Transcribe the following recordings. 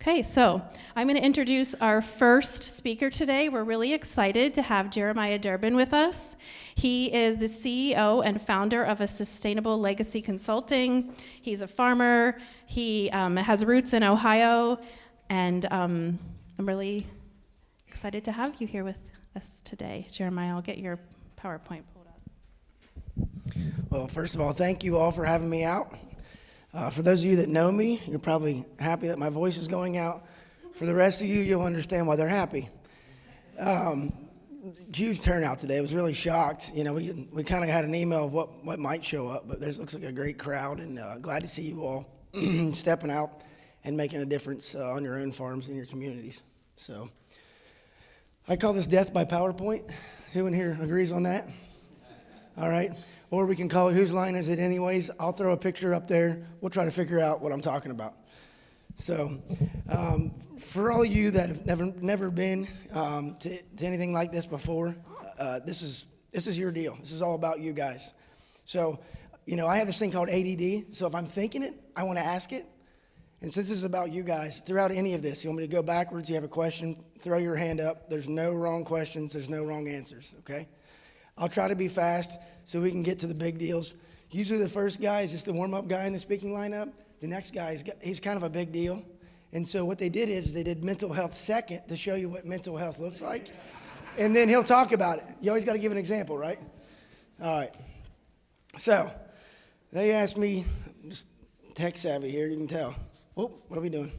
Okay, so I'm going to introduce our first speaker today. We're really excited to have Jeremiah Durbin with us. He is the CEO and founder of a Sustainable Legacy Consulting. He's a farmer. He has roots in Ohio, and I'm really excited to have you here with us today. Jeremiah, I'll get your PowerPoint pulled up. Well, first of all, thank you all for having me out. For those of you that know me, you're probably happy that my voice is going out. For the rest of you, you'll understand why they're happy. Huge turnout today. I was really shocked. You know, we kind of had an email of what might show up, but there looks like a great crowd, and glad to see you all stepping out and making a difference on your own farms and your communities. So I call this death by PowerPoint. Who in here agrees on that? All right. Or we can call it whose line is it anyways. I'll throw a picture up there. We'll try to figure out what I'm talking about. So for all of you that have never been to anything like this before, this is your deal. This is all about you guys. So, you know, I have this thing called ADD. So if I'm thinking it, I want to ask it. And since this is about you guys, throughout any of this, you want me to go backwards, you have a question, throw your hand up. There's no wrong questions. There's no wrong answers, okay? I'll try to be fast so we can get to the big deals. Usually the first guy is just the warm-up guy in the speaking lineup. The next guy, he's kind of a big deal. And so what they did is they did mental health second to show you what mental health looks like. And then he'll talk about it. You always got to give an example, right? All right. So they asked me, just tech savvy here, you can tell. Oh, what are we doing?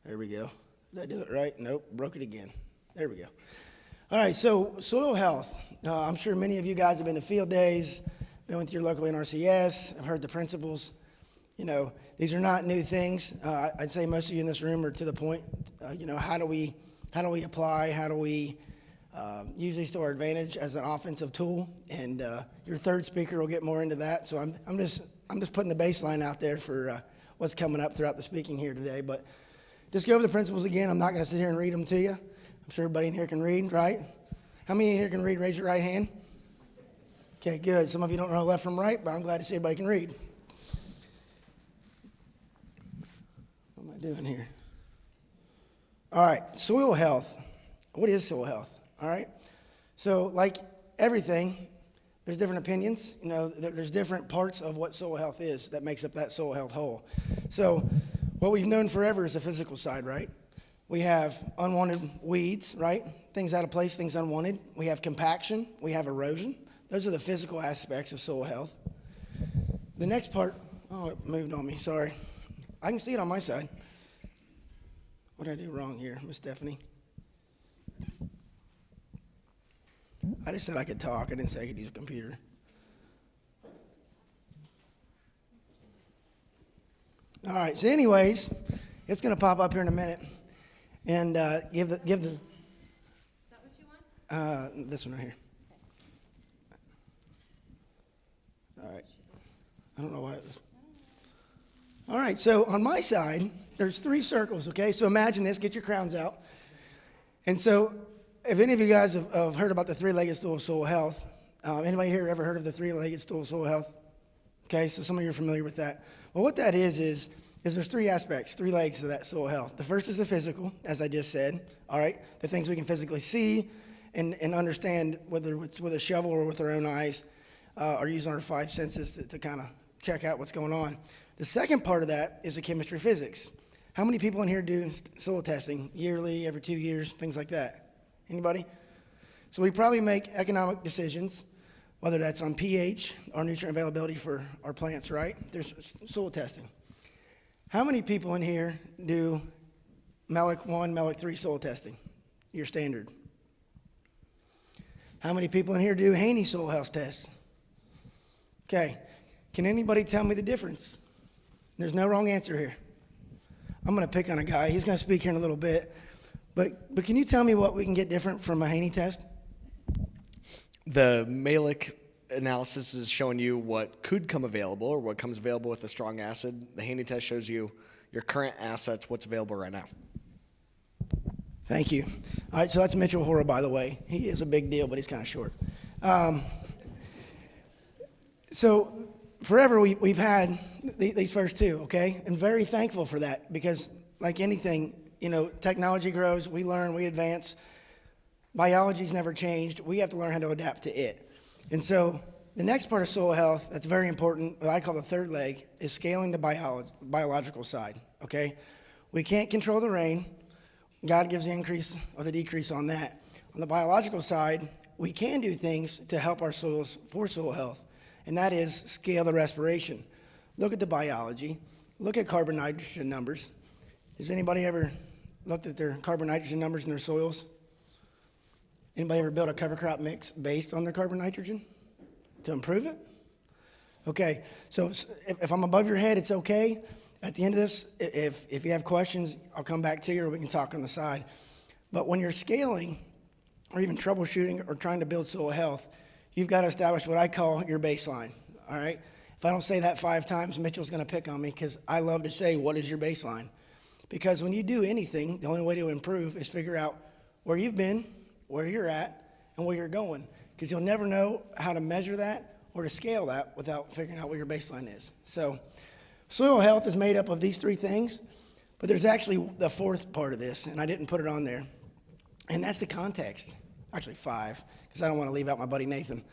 There we go. Did I do it right? Nope, broke it again. There we go. All right, so soil health. I'm sure many of you guys have been to field days, been with your local NRCS, have heard the principles. You know, these are not new things. I'd say most of you in this room are to the point. You know, how do we apply? How do we use these to our advantage as an offensive tool? And your third speaker will get more into that. So I'm just putting the baseline out there for what's coming up throughout the speaking here today. But just go over the principles again. I'm not going to sit here and read them to you. I'm sure everybody in here can read, right? How many in here can read? Raise your right hand. Okay, good. Some of you don't know left from right, but I'm glad to see everybody can read. What am I doing here? All right, soil health. What is soil health? All right. So like everything, there's different opinions. You know, there's different parts of what soil health is that makes up that soil health whole. So what we've known forever is the physical side, right? We have unwanted weeds, right? Things out of place, things unwanted. We have compaction. We have erosion. Those are the physical aspects of soil health. The next part, oh, it moved on me, sorry. I can see it on my side. What did I do wrong here, Miss Stephanie? I just said I could talk. I didn't say I could use a computer. All right, so anyways, it's going to pop up here in a minute. And give the. Is that what you want? This one right here. All right. I don't know why it was. All right. So on my side, there's 3 circles. Okay. So imagine this. Get your crowns out. And so, if any of you guys have heard about the 3-legged stool of soil health, anybody here ever heard of the 3-legged stool of soil health? Okay. So some of you are familiar with that. Well, what that is there's 3 aspects, 3 legs to that soil health. The first is the physical, as I just said, all right? The things we can physically see and understand, whether it's with a shovel or with our own eyes, or using our 5 senses to kind of check out what's going on. The second part of that is the chemistry physics. How many people in here do soil testing yearly, every 2 years, things like that? Anybody? So we probably make economic decisions, whether that's on pH or nutrient availability for our plants, right? There's soil testing. How many people in here do MELIC 1, MELIC 3 soil testing, your standard? How many people in here do Haney soil health tests? Okay, can anybody tell me the difference? There's no wrong answer here. I'm going to pick on a guy. He's going to speak here in a little bit. But can you tell me what we can get different from a Haney test? The MELIC analysis is showing you what could come available or what comes available with a strong acid. The Haney test shows you your current assets, what's available right now. Thank you. All right, so that's Mitchell Hora, by the way. He is a big deal, but he's kind of short. So forever we've had these first two, okay? And very thankful for that because like anything, technology grows, we learn, we advance. Biology's never changed. We have to learn how to adapt to it. And so the next part of soil health that's very important, what I call the third leg, is scaling the biological side, okay? We can't control the rain. God gives the increase or the decrease on that. On the biological side, we can do things to help our soils for soil health, and that is scale the respiration. Look at the biology. Look at carbon nitrogen numbers. Has anybody ever looked at their carbon nitrogen numbers in their soils? Anybody ever built a cover crop mix based on their carbon nitrogen to improve it? Okay, so if I'm above your head, it's okay. At the end of this, if you have questions, I'll come back to you or we can talk on the side. But when you're scaling or even troubleshooting or trying to build soil health, you've got to establish what I call your baseline, all right? If I don't say that 5 times, Mitchell's going to pick on me because I love to say, what is your baseline? Because when you do anything, the only way to improve is figure out where you've been, where you're at, and where you're going. Because you'll never know how to measure that or to scale that without figuring out what your baseline is. So soil health is made up of these 3 things, but there's actually the 4th part of this, and I didn't put it on there. And that's the context. Actually 5, because I don't want to leave out my buddy Nathan.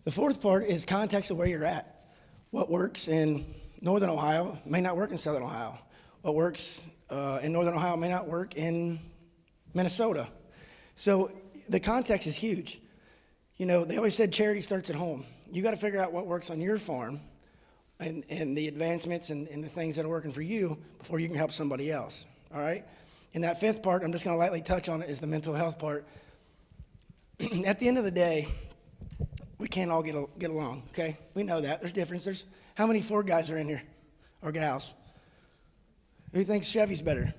The 4th part is context of where you're at. What works in northern Ohio may not work in southern Ohio. What works in northern Ohio may not work in Minnesota. So the context is huge. They always said charity starts at home. You got to figure out what works on your farm and the advancements and the things that are working for you before you can help somebody else, all right? And that 5th part, I'm just going to lightly touch on it, is the mental health part. At the end of the day, we can't all get along, okay? We know that. There's differences. How many Ford guys are in here, or gals? Who thinks Chevy's better,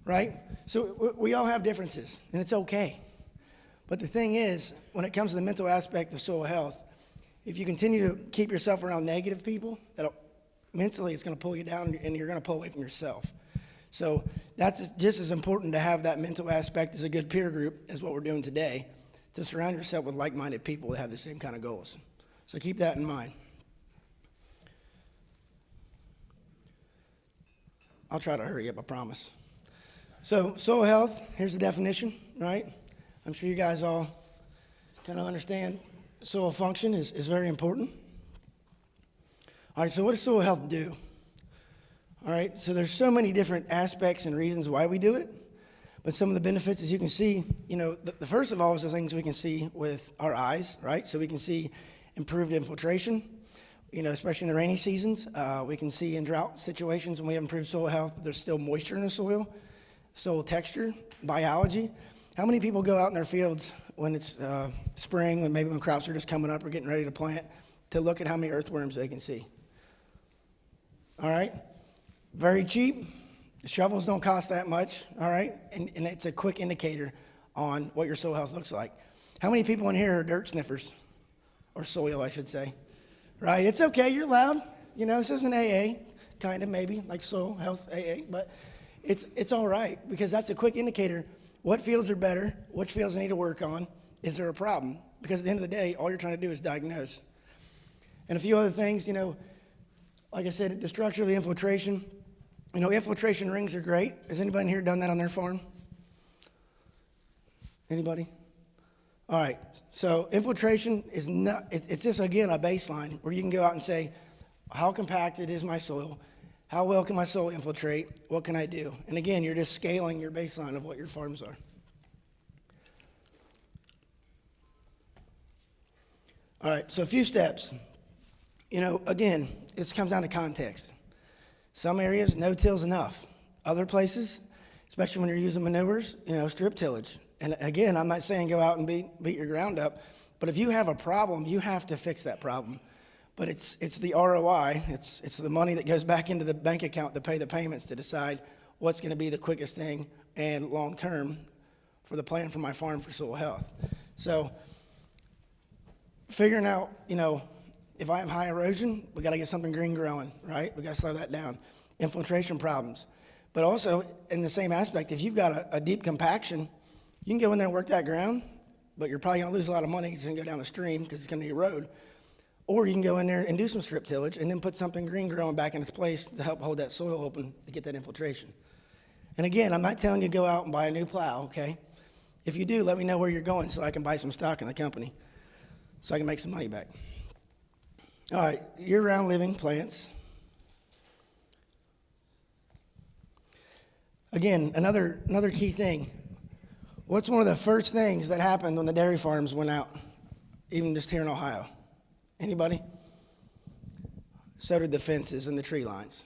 right? So we all have differences, and it's okay. But the thing is, when it comes to the mental aspect of soil health, if you continue to keep yourself around negative people, mentally it's going to pull you down, and you're going to pull away from yourself. So that's just as important to have that mental aspect as a good peer group as what we're doing today, to surround yourself with like-minded people that have the same kind of goals. So keep that in mind. I'll try to hurry up, I promise. So soil health, here's the definition, right? I'm sure you guys all kind of understand soil function is very important. All right, so what does soil health do? All right, so there's so many different aspects and reasons why we do it, but some of the benefits, as you can see, the first of all is the things we can see with our eyes, right? So we can see improved infiltration, especially in the rainy seasons. We can see in drought situations when we have improved soil health, there's still moisture in the soil, soil texture, biology. How many people go out in their fields when it's spring, when crops are just coming up or getting ready to plant, to look at how many earthworms they can see? All right? Very cheap. The shovels don't cost that much, all right? And it's a quick indicator on what your soil health looks like. How many people in here are dirt sniffers? Or soil, I should say. Right? It's okay, you're loud. This isn't AA, kind of maybe, like soil health AA, but it's all right because that's a quick indicator. What fields are better? Which fields I need to work on? Is there a problem? Because at the end of the day, all you're trying to do is diagnose. And a few other things, like I said, the structure of the infiltration. Infiltration rings are great. Has anybody in here done that on their farm? Anybody? All right. So infiltration is not, it's just, again, a baseline where you can go out and say, how compacted is my soil? How well can my soil infiltrate? What can I do? And again, you're just scaling your baseline of what your farms are. All right, so a few steps. Again, this comes down to context. Some areas, no-till's enough. Other places, especially when you're using manures, strip tillage. And again, I'm not saying go out and beat your ground up, but if you have a problem, you have to fix that problem. But it's the ROI, it's the money that goes back into the bank account to pay the payments to decide what's going to be the quickest thing and long-term for the plan for my farm for soil health. So figuring out, if I have high erosion, we got to get something green growing, right? We got to slow that down. Infiltration problems. But also, in the same aspect, if you've got a deep compaction, you can go in there and work that ground, but you're probably going to lose a lot of money because it's going to go down the stream because it's going to erode. Or you can go in there and do some strip tillage and then put something green growing back in its place to help hold that soil open to get that infiltration. And again, I'm not telling you to go out and buy a new plow, okay? If you do, let me know where you're going so I can buy some stock in the company so I can make some money back. All right, year-round living plants. Again, another key thing. What's one of the first things that happened when the dairy farms went out, even just here in Ohio? Anybody? So did the fences and the tree lines,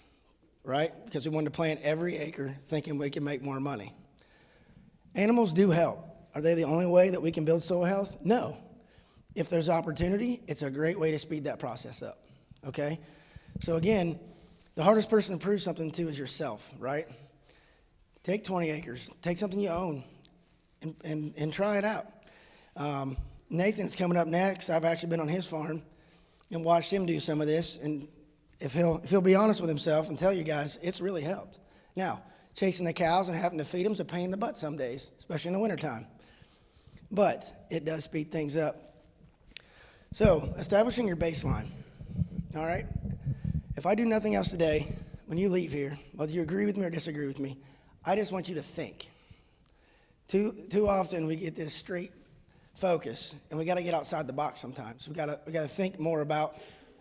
right? Because we wanted to plant every acre thinking we could make more money. Animals do help. Are they the only way that we can build soil health? No. If there's opportunity, it's a great way to speed that process up, okay? So again, the hardest person to prove something to is yourself, right? Take 20 acres, take something you own, and try it out. Nathan's coming up next. I've actually been on his farm and watched him do some of this, and if he'll be honest with himself and tell you guys, it's really helped. Now, chasing the cows and having to feed them is a pain in the butt some days, especially in the wintertime. But it does speed things up. So, establishing your baseline, all right? If I do nothing else today, when you leave here, whether you agree with me or disagree with me, I just want you to think. Too often we get this straight focus, and we got to get outside the box sometimes. We got to think more about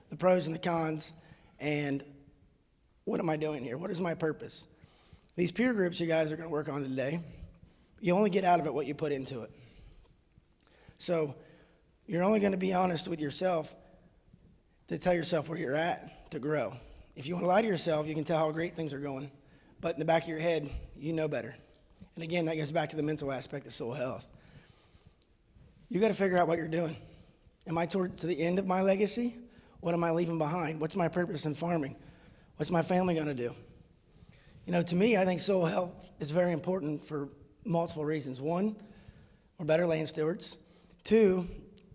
the pros and the cons, and what am I doing here? What is my purpose? These peer groups you guys are going to work on today, you only get out of it what you put into it. So you're only going to be honest with yourself to tell yourself where you're at, to grow. If you want to lie to yourself, you can tell how great things are going, but in the back of your head, you know better. And again, that goes back to the mental aspect of soil health. You got to figure out what you're doing. Am I towards the end of my legacy? What am I leaving behind? What's my purpose in farming? What's my family going to do? You know, to me, I think soil health is very important for multiple reasons. One, we're better land stewards. Two,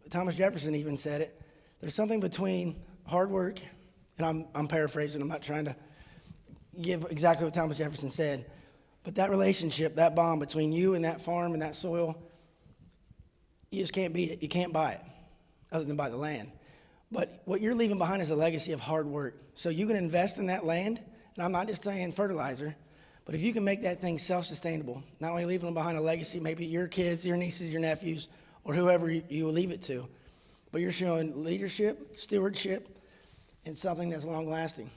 Thomas Jefferson even said it, there's something between hard work, and I'm paraphrasing, I'm not trying to give exactly what Thomas Jefferson said, but that relationship, that bond between you and that farm and that soil, you just can't beat it. You can't buy it, other than buy the land. But what you're leaving behind is a legacy of hard work. So you can invest in that land, and I'm not just saying fertilizer, but if you can make that thing self-sustainable, not only leaving behind a legacy, maybe your kids, your nieces, your nephews, or whoever you will leave it to, but you're showing leadership, stewardship, and something that's long-lasting.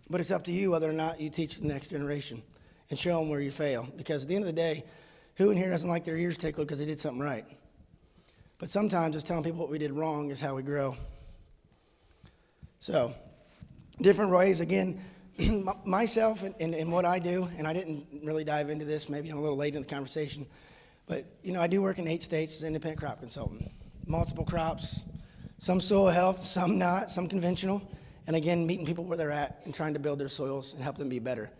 But it's up to you whether or not you teach the next generation and show them where you fail. Because at the end of the day, who in here doesn't like their ears tickled because they did something right? But sometimes just telling people what we did wrong is how we grow. So, different ways, again, myself and what I do, and I didn't really dive into this, maybe I'm a little late in the conversation, but, you know, I do work in 8 states as an independent crop consultant. Multiple crops, some soil health, some not, some conventional, and again, meeting people where they're at and trying to build their soils and help them be better.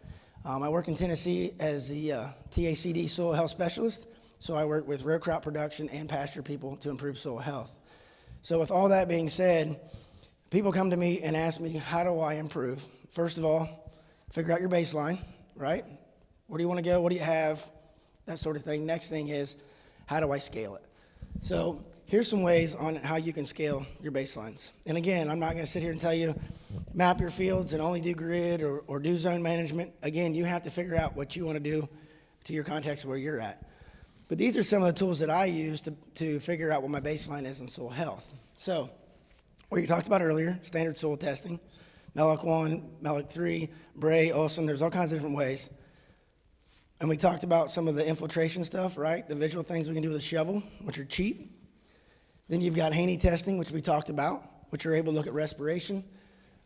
I work in Tennessee as the TACD soil health specialist, so I work with row crop production and pasture people to improve soil health. So with all that being said, people come to me and ask me, how do I improve? First of all, figure out your baseline, right? Where do you want to go? What do you have? That sort of thing. Next thing is, how do I scale it? So here's some ways on how you can scale your baselines. And again, I'm not going to sit here and tell you, map your fields and only do grid or do zone management. Again, you have to figure out what you want to do to your context where you're at. But these are some of the tools that I use to figure out what my baseline is in soil health. So, what you talked about earlier, standard soil testing, Mellick 1, Mellick 3, Bray, Olson, there's all kinds of different ways. And we talked about some of the infiltration stuff, right? The visual things we can do with a shovel, which are cheap. Then you've got Haney testing, which we talked about, which you're able to look at respiration.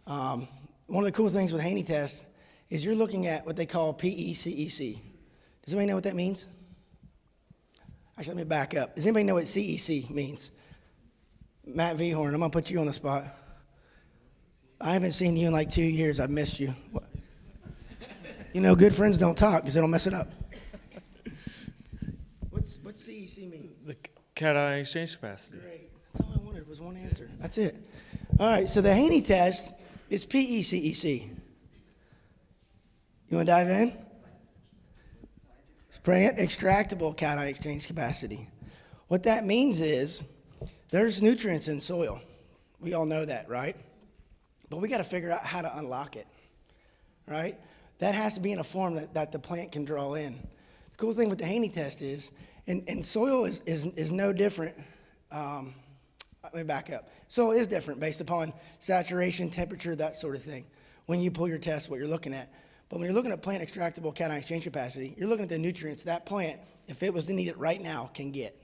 One of the cool things with Haney test is you're looking at what they call PECEC. Does anybody know what that means? Actually, let me back up. Does anybody know what CEC means? Matt Vhorn, I'm going to put you on the spot. I haven't seen you in like 2 years. I've missed you. What? You know, good friends don't talk because they don't mess it up. What's CEC mean? The cation exchange capacity. Great. That's all I wanted was one answer. That's it. All right, so the Haney test is PECEC. You want to dive in? Spraying extractable cation exchange capacity. What that means is there's nutrients in soil, We all know that, right? But we got to figure out how to unlock it, right? That has to be in a form that the plant can draw in. The cool thing with the Haney test is, and soil is no different. Let me back up. Soil is different based upon saturation, temperature, that sort of thing. When you pull your test, what you're looking at. But when you're looking at plant extractable cation exchange capacity, you're looking at the nutrients that plant, if it was to need it right now, can get.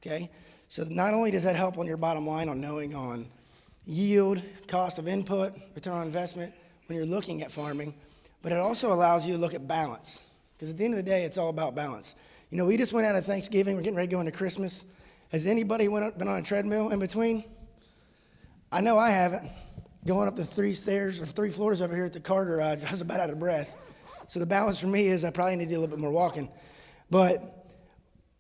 Okay? So not only does that help on your bottom line on knowing on yield, cost of input, return on investment when you're looking at farming, but it also allows you to look at balance. Because at the end of the day, it's all about balance. You know, we just went out of Thanksgiving. We're getting ready to go into Christmas. Has anybody been on a treadmill in between? I know I haven't. Going up the 3 floors over here at the car garage, I was about out of breath. So the balance for me is I probably need to do a little bit more walking. But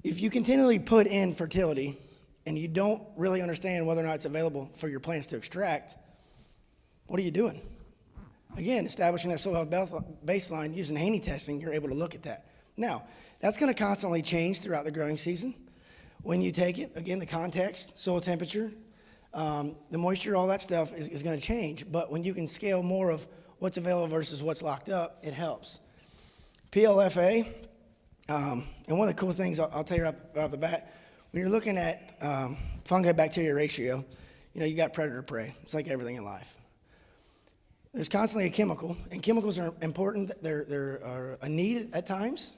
if you continually put in fertility and you don't really understand whether or not it's available for your plants to extract, what are you doing? Again, establishing that soil health baseline using Haney testing, you're able to look at that. Now, that's going to constantly change throughout the growing season. When you take it, again, the context, soil temperature, the moisture, all that stuff is going to change. But when you can scale more of what's available versus what's locked up, it helps. PLFA, and one of the cool things I'll tell you right off the bat, when you're looking at fungi-bacteria ratio, you know, you got predator-prey. It's like everything in life. There's constantly a chemical, and chemicals are important. They're a need at times,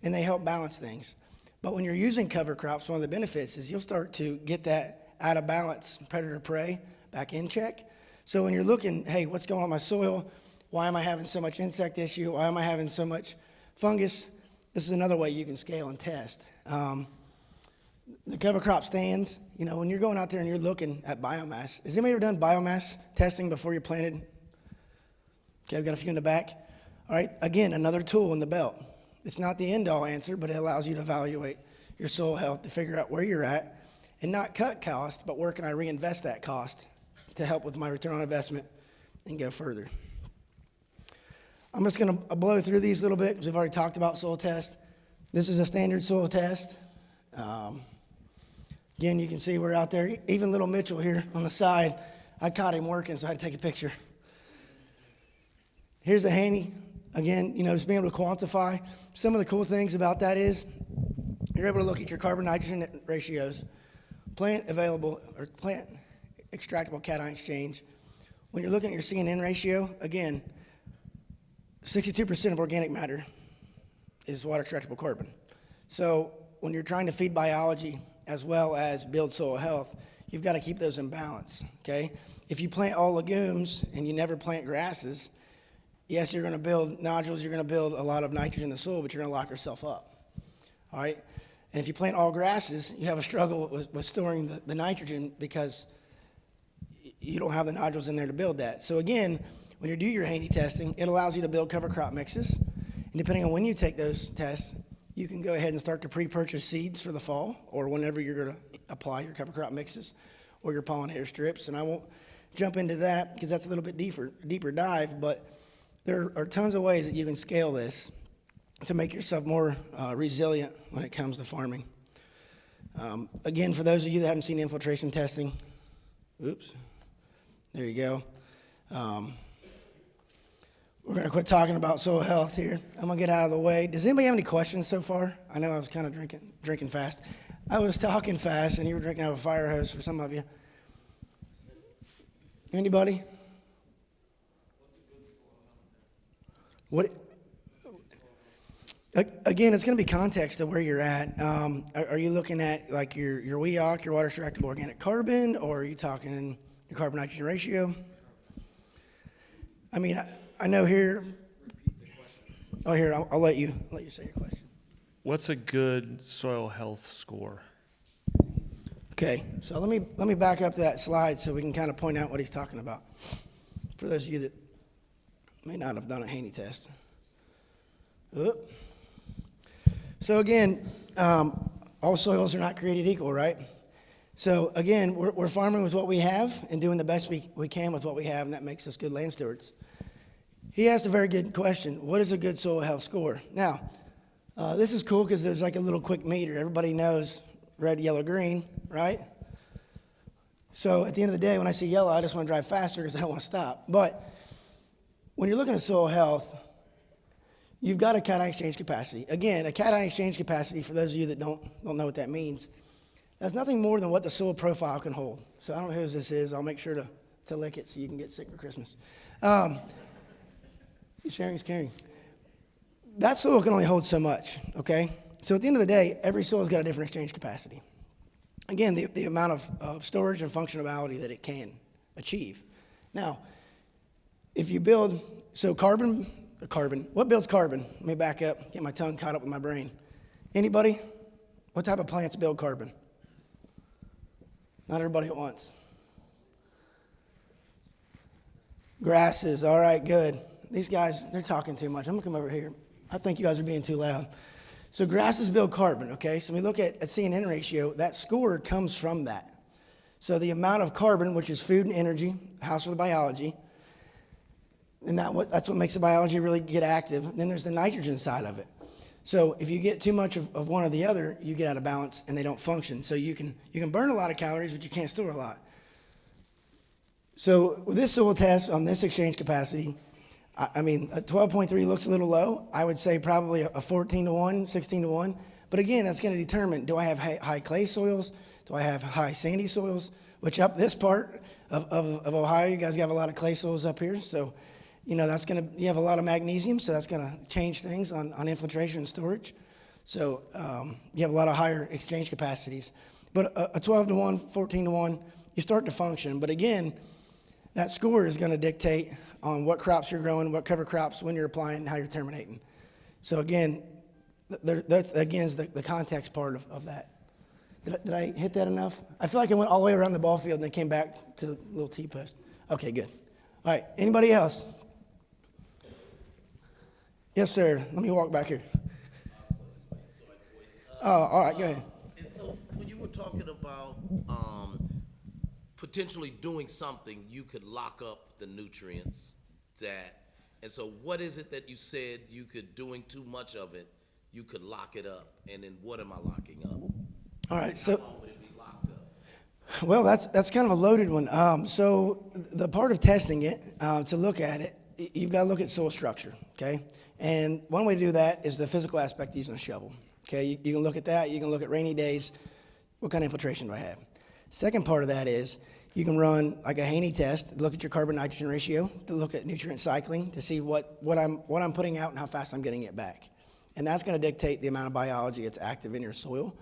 and they help balance things. But when you're using cover crops, one of the benefits is you'll start to get that out of balance, predator-prey, back in check. So when you're looking, hey, what's going on in my soil? Why am I having so much insect issue? Why am I having so much fungus? This is another way you can scale and test. The cover crop stands, you know, when you're going out there and you're looking at biomass. Has anybody ever done biomass testing before you planted? Okay, we've got a few in the back. All right, again, another tool in the belt. It's not the end-all answer, but it allows you to evaluate your soil health to figure out where you're at and not cut cost, but where can I reinvest that cost to help with my return on investment and go further. I'm just going to blow through these a little bit because we've already talked about soil test. This is a standard soil test. Again, you can see we're out there. Even little Mitchell here on the side, I caught him working, so I had to take a picture. Here's a Haney. Again, you know, just being able to quantify. Some of the cool things about that is you're able to look at your carbon-nitrogen ratios, plant available or plant extractable cation exchange. When you're looking at your C/N ratio, again, 62% of organic matter is water extractable carbon. So when you're trying to feed biology as well as build soil health, you've got to keep those in balance, okay? If you plant all legumes and you never plant grasses, yes, you're going to build nodules, you're going to build a lot of nitrogen in the soil, but you're going to lock yourself up, all right? And if you plant all grasses, you have a struggle with storing the nitrogen because you don't have the nodules in there to build that. So again, when you do your Haney testing, it allows you to build cover crop mixes. And depending on when you take those tests, you can go ahead and start to pre-purchase seeds for the fall or whenever you're going to apply your cover crop mixes or your pollinator strips. And I won't jump into that because that's a little bit deeper dive, but there are tons of ways that you can scale this to make yourself more resilient when it comes to farming. Again, for those of you that haven't seen infiltration testing, oops, there you go. We're going to quit talking about soil health here. I'm going to get out of the way. Does anybody have any questions so far? I know I was kind of drinking fast. I was talking fast, and you were drinking out of a fire hose for some of you. Anybody? What? Again, it's going to be context of where you're at. Are you looking at like your WEOC, your water extractable organic carbon, or are you talking your carbon nitrogen ratio? I mean, I know here. Oh, here I'll let you say your question. What's a good soil health score? Okay, so let me back up to that slide so we can kind of point out what he's talking about. For those of you that may not have done a Haney test. Oop. So again, all soils are not created equal, right? So again, we're farming with what we have and doing the best we can with what we have, and that makes us good land stewards. He asked a very good question. What is a good soil health score? Now, this is cool because there's like a little quick meter. Everybody knows red, yellow, green, right? So at the end of the day, when I see yellow, I just want to drive faster because I don't want to stop. But when you're looking at soil health, you've got a cation exchange capacity. Again, a cation exchange capacity, for those of you that don't know what that means, that's nothing more than what the soil profile can hold. So I don't know whose this is. I'll make sure to lick it so you can get sick for Christmas. Sharing is caring. That soil can only hold so much, okay? So at the end of the day, every soil's got a different exchange capacity. Again, the amount of storage and functionality that it can achieve. Now, if you build, so carbon, what builds carbon? Let me back up, get my tongue caught up with my brain. Anybody? What type of plants build carbon? Not everybody at once. Grasses, all right, good. These guys, they're talking too much. I'm gonna come over here. I think you guys are being too loud. So grasses build carbon, okay? So when we look at a C/N ratio, that score comes from that. So the amount of carbon, which is food and energy, house for the biology, and that's what makes the biology really get active. Then there's the nitrogen side of it. So if you get too much of one or the other, you get out of balance and they don't function. So you can burn a lot of calories, but you can't store a lot. So with this soil test on this exchange capacity, I mean, a 12.3 looks a little low. I would say probably a 14 to 1, 16 to 1. But again, that's going to determine, do I have high clay soils? Do I have high sandy soils? Which up this part of Ohio, you guys have a lot of clay soils up here. So, you know, you have a lot of magnesium, so that's going to change things on infiltration and storage. So you have a lot of higher exchange capacities. But a 12 to 1, 14 to 1, you start to function. But again, that score is going to dictate on what crops you're growing, what cover crops, when you're applying, and how you're terminating. So again, that's the context part of that. Did I hit that enough? I feel like I went all the way around the ball field and then came back to the little T-post. Okay, good. All right, anybody else? Yes, sir. Let me walk back here. Oh, all right, go ahead. And so when you were talking about potentially doing something, you could lock up the nutrients and so what is it that you said you could, doing too much of it, you could lock it up, and then what am I locking up? All right, How so, long would it be locked up? well, that's kind of a loaded one. So the part of testing it, to look at it, you've got to look at soil structure, okay? And one way to do that is the physical aspect using a shovel, okay? You can look at that. You can look at rainy days. What kind of infiltration do I have? Second part of that is you can run like a Haney test, look at your carbon-nitrogen ratio, to look at nutrient cycling, to see what I'm putting out and how fast I'm getting it back. And that's going to dictate the amount of biology that's active in your soil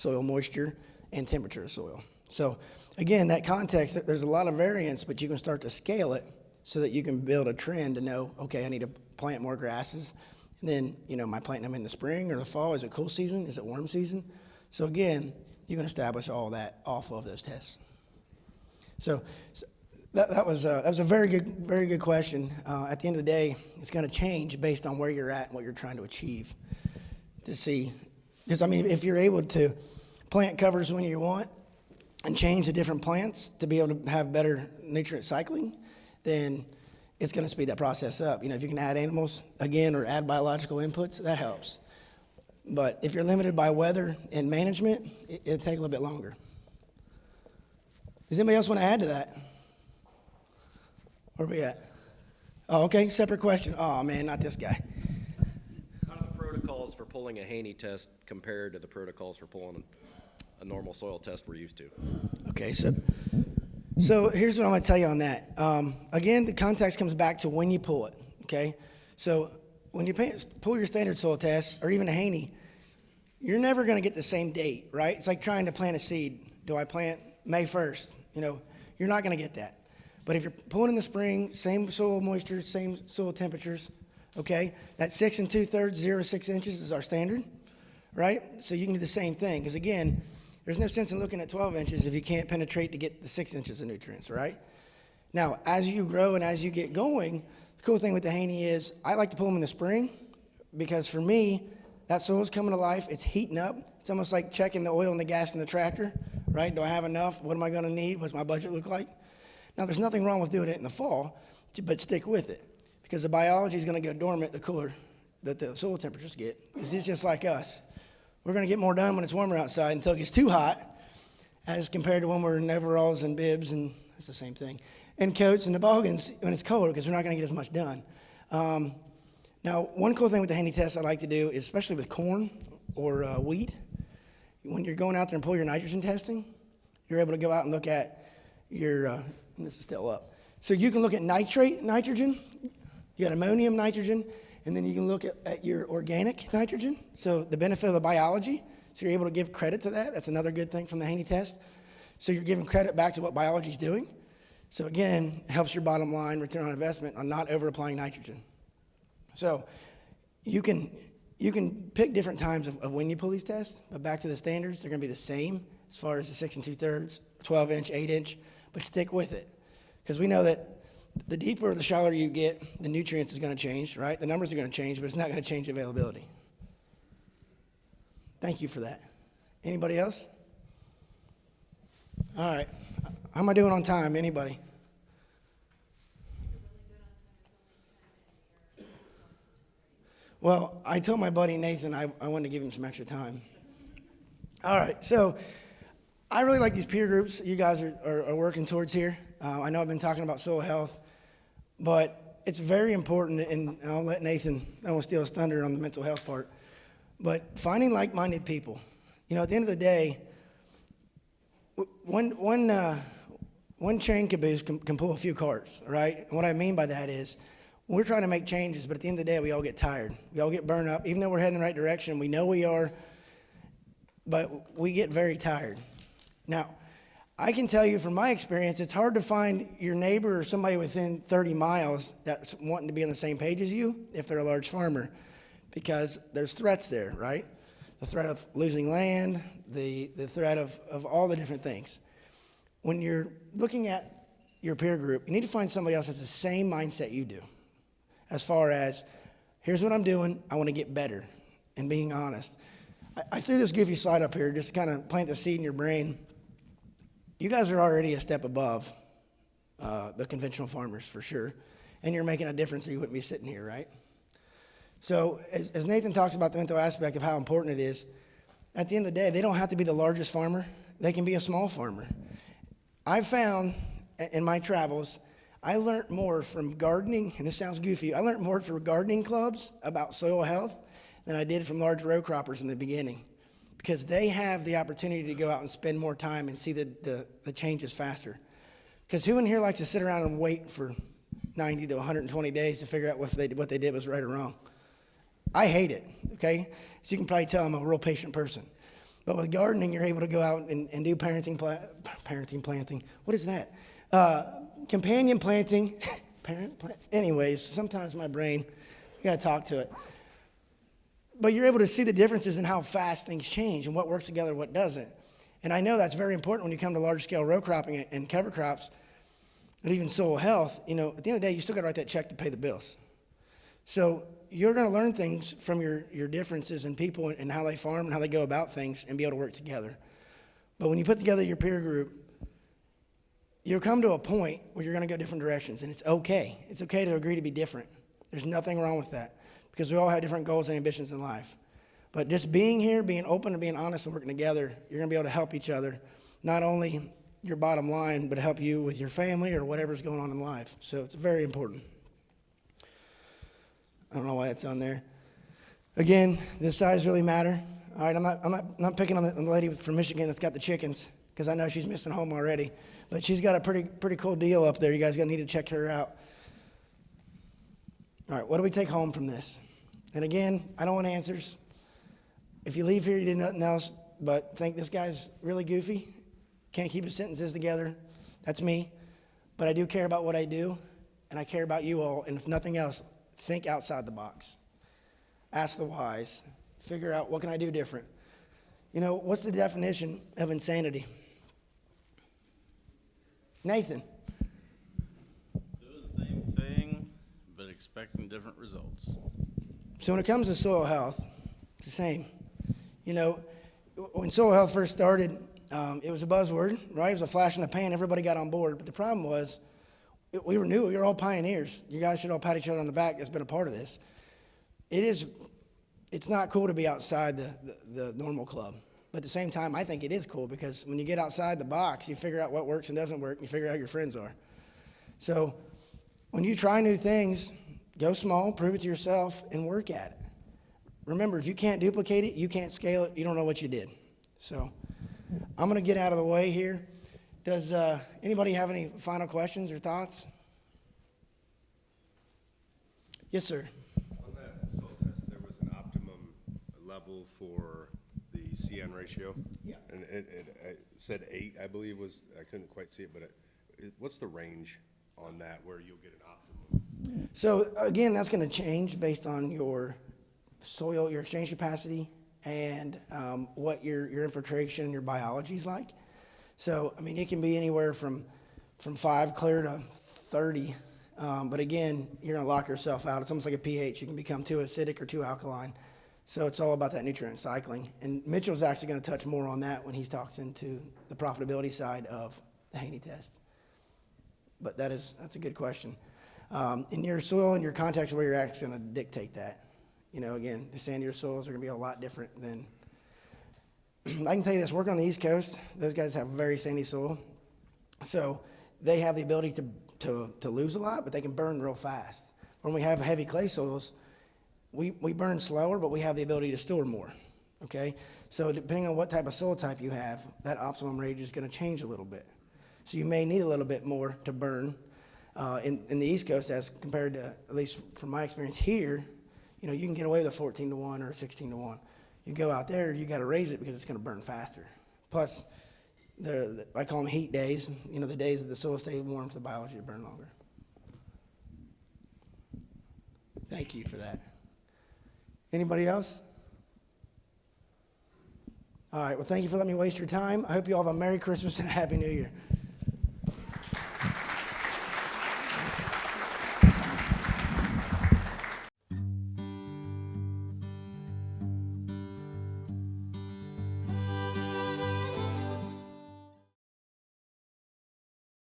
moisture, and temperature of soil. So again, that context, there's a lot of variance, but you can start to scale it so that you can build a trend to know, okay, I need to plant more grasses. And then, you know, am I planting them in the spring or the fall? Is it cool season? Is it warm season? So again, you can establish all that off of those tests. So that was a very good question. At the end of the day, it's going to change based on where you're at and what you're trying to achieve. To see, because I mean, if you're able to plant covers when you want and change the different plants to be able to have better nutrient cycling, then it's going to speed that process up. You know, if you can add animals again or add biological inputs, that helps. But if you're limited by weather and management, it'll take a little bit longer. Does anybody else want to add to that? Where are we at? Oh, okay, separate question. Oh, man, not this guy. How are the protocols for pulling a Haney test compared to the protocols for pulling a normal soil test we're used to? Okay, so here's what I'm going to tell you on that. Again, the context comes back to when you pull it, okay? So when you pull your standard soil test, or even a Haney, you're never going to get the same date, right? It's like trying to plant a seed. Do I plant May 1st? You know, you're not going to get that. But if you're pulling in the spring, same soil moisture, same soil temperatures, okay? That 6 2/3, 0 to 6 inches is our standard, right? So you can do the same thing. Because again, there's no sense in looking at 12 inches if you can't penetrate to get the 6 inches of nutrients, right? Now, as you grow and as you get going, the cool thing with the Haney is I like to pull them in the spring because for me, that soil's coming to life. It's heating up. It's almost like checking the oil and the gas in the tractor, right? Do I have enough? What am I going to need? What's my budget look like? Now, there's nothing wrong with doing it in the fall, but stick with it because the biology is going to go dormant the cooler that the soil temperatures get. Because it's just like us. We're going to get more done when it's warmer outside until it gets too hot, as compared to when we're in overalls and bibs, and it's the same thing, and coats and toboggans when it's colder, because we're not going to get as much done. Now, one cool thing with the handy test I like to do, is especially with corn or wheat, when you're going out there and pull your nitrogen testing, you're able to go out and look at your, this is still up. So you can look at nitrogen, you got ammonium nitrogen, and then you can look at your organic nitrogen. So the benefit of the biology, so you're able to give credit to that. That's another good thing from the handy test. So you're giving credit back to what biology's doing. So again, it helps your bottom line return on investment on not over applying nitrogen. So you can pick different times of when you pull these tests, but back to the standards, they're going to be the same as far as the 6 2/3, 12-inch, 8-inch, but stick with it. Because we know that the deeper or the shallower you get, the nutrients is going to change, right? The numbers are going to change, but it's not going to change availability. Thank you for that. Anybody else? All right. How am I doing on time? Anybody? Well, I told my buddy Nathan I wanted to give him some extra time. All right, so I really like these peer groups you guys are working towards here. I know I've been talking about soil health, but it's very important, and I'll let Nathan, I won't steal his thunder on the mental health part, but finding like-minded people. You know, at the end of the day, one train caboose can pull a few carts, right? And what I mean by that is, we're trying to make changes, but at the end of the day, we all get tired. We all get burned up. Even though we're heading in the right direction, we know we are, but we get very tired. Now, I can tell you from my experience, it's hard to find your neighbor or somebody within 30 miles that's wanting to be on the same page as you if they're a large farmer, because there's threats there, right? The threat of losing land, the threat of all the different things. When you're looking at your peer group, you need to find somebody else that has the same mindset you do. As far as, here's what I'm doing, I want to get better, and being honest. I threw this goofy slide up here just to kind of plant the seed in your brain. You guys are already a step above the conventional farmers, for sure, and you're making a difference or you wouldn't be sitting here, right? So as Nathan talks about the mental aspect of how important it is, at the end of the day, they don't have to be the largest farmer. They can be a small farmer. I've found in my travels, I learned more from gardening, and this sounds goofy, I learned more from gardening clubs about soil health than I did from large row croppers in the beginning, because they have the opportunity to go out and spend more time and see the changes faster. Because who in here likes to sit around and wait for 90 to 120 days to figure out what they did was right or wrong? I hate it, okay? So you can probably tell I'm a real patient person. But with gardening, you're able to go out and do parenting planting. What is that? Companion planting, anyways, sometimes my brain, you gotta talk to it. But you're able to see the differences in how fast things change and what works together, what doesn't. And I know that's very important when you come to large scale row cropping and cover crops, and even soil health. You know, at the end of the day, you still gotta write that check to pay the bills. So you're gonna learn things from your differences in people and how they farm and how they go about things and be able to work together. But when you put together your peer group, you'll come to a point where you're going to go different directions, and it's okay. It's okay to agree to be different. There's nothing wrong with that, because we all have different goals and ambitions in life. But just being here, being open and being honest and working together, you're going to be able to help each other, not only your bottom line, but help you with your family or whatever's going on in life. So it's very important. I don't know why that's on there. Again, the size really matter. All right, I'm not picking on the lady from Michigan that's got the chickens, because I know she's missing home already. But she's got a pretty cool deal up there. You guys are going to need to check her out. All right, what do we take home from this? And again, I don't want answers. If you leave here, you did nothing else but think this guy's really goofy, can't keep his sentences together. That's me. But I do care about what I do, and I care about you all. And if nothing else, think outside the box. Ask the whys. Figure out, what can I do different? You know, what's the definition of insanity? Nathan. Doing the same thing, but expecting different results. So when it comes to soil health, it's the same. You know, when soil health first started, it was a buzzword, right? It was a flash in the pan. Everybody got on board. But the problem was, we were new. We were all pioneers. You guys should all pat each other on the back that's been a part of this. It's not cool to be outside the normal club. But at the same time, I think it is cool because when you get outside the box, you figure out what works and doesn't work, and you figure out who your friends are. So when you try new things, go small, prove it to yourself, and work at it. Remember, if you can't duplicate it, you can't scale it, you don't know what you did. So I'm going to get out of the way here. Does anybody have any final questions or thoughts? Yes, sir. On that soil test, there was an optimum level for the CN ratio? Yeah. And it said 8, I believe was, I couldn't quite see it, but what's the range on that where you'll get an optimum? So again, that's going to change based on your soil, your exchange capacity, and what your infiltration and your biology is like. So, I mean, it can be anywhere from 5 clear to 30. But again, you're going to lock yourself out. It's almost like a pH. You can become too acidic or too alkaline. So it's all about that nutrient cycling. And Mitchell's actually going to touch more on that when he talks into the profitability side of the Haney test. But that's a good question. In your soil and your context where you're actually going to dictate that. You know, again, the sandier soils are going to be a lot different than, I can tell you this, working on the East Coast, those guys have very sandy soil. So they have the ability to lose a lot, but they can burn real fast. When we have heavy clay soils, we burn slower, but we have the ability to store more, okay? So depending on what type of soil type you have, that optimum range is going to change a little bit. So you may need a little bit more to burn in the East Coast as compared to, at least from my experience here, you know, you can get away with a 14-to-1 or a 16-to-1. You go out there, you got to raise it because it's going to burn faster. Plus, I call them heat days, you know, the days that the soil stays warm for the biology to burn longer. Thank you for that. Anybody else? All right, well, thank you for letting me waste your time. I hope you all have a Merry Christmas and a Happy New Year.